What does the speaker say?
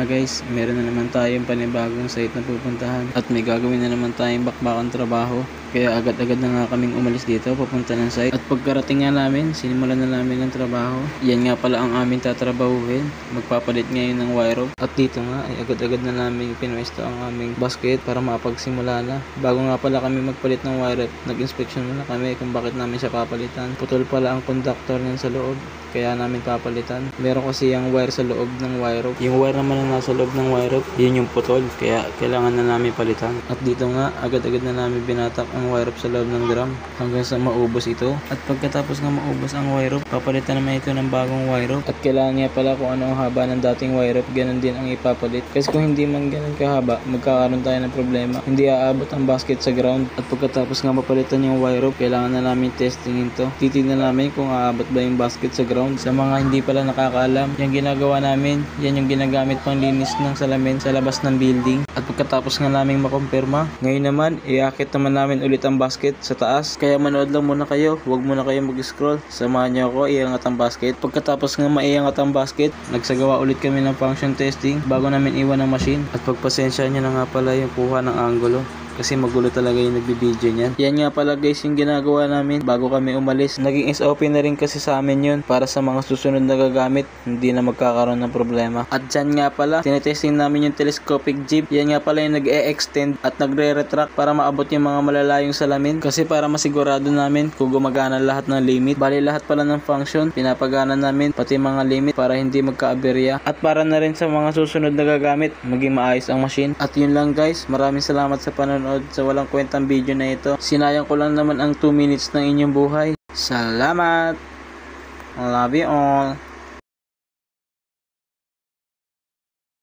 nga guys, meron na naman tayong panibagong site na pupuntahan at may gagawin na naman tayong bakbakang trabaho. Kaya agad-agad na nga kaming umalis dito papunta ng site. At pagkarating nga namin, sinimulan na namin ng trabaho. Yan nga pala ang aming tatrabahuhin. Magpapalit ngayon ng wire rope. At dito nga ay agad-agad na namin pinuesto ang aming basket para mapagsimula na. Bago nga pala kami magpalit ng wire rope, nag-inspection muna kami kung bakit namin siya papalitan. Putol pala ang conductor niyan sa loob, kaya namin papalitan. Meron kasi yung wire sa loob ng wire rope. Yung wire naman na nasa loob ng wire rope, yun yung putol, kaya kailangan na namin palitan. At dito nga, agad-agad na namin binatak ang wire rope sa loob ng drum hanggang sa maubos ito. At pagkatapos nga maubos ang wire rope, papalitan naman ito ng bagong wire rope. At kailangan nga pala kung ano ang haba ng dating wire rope, ganun din ang ipapalit. Kasi kung hindi man ganun kahaba, magkakaroon tayo ng problema. Hindi aabot ang basket sa ground. At pagkatapos nga mapalitan yung wire rope, kailangan na namin testingin to. Titignan namin kung aabot ba yung basket sa ground. Sa mga hindi pala nakakaalam, yung ginagawa namin, yan yung ginagamit pang linis ng salamin sa labas ng building. At pagkatapos nga namin makumpirma, ngayon naman, iakit naman namin ulit ang basket sa taas. Kaya manood lang muna kayo, huwag muna kayo mag-scroll. Samahan niyo ako, iangat ang basket. Pagkatapos nga maiangat ang basket, nagsagawa ulit kami ng function testing bago namin iwan ang machine. At pagpasensya niyo na nga pala yung kuha ng angulo, kasi magulo talaga yung nagbibideo niyan. Yan nga pala guys yung ginagawa namin bago kami umalis. Naging SOP na rin kasi sa amin yun para sa mga susunod na gagamit, hindi na magkakaroon ng problema. At dyan nga pala, tinetesting namin yung telescopic jib. Yan nga pala yung nag-e-extend at nagre-retract para maabot yung mga malalayong salamin. Kasi para masigurado namin kung gumagana lahat ng limit. Bali lahat pala ng function, pinapagana namin pati mga limit para hindi magka-aberya. At para na rin sa mga susunod na gagamit, maging maayos ang machine. At yun lang guys, maraming salamat sa panonood sa walang kwentang video na ito. Sinayang ko lang naman ang 2 minutes ng inyong buhay. Salamat! Love you all!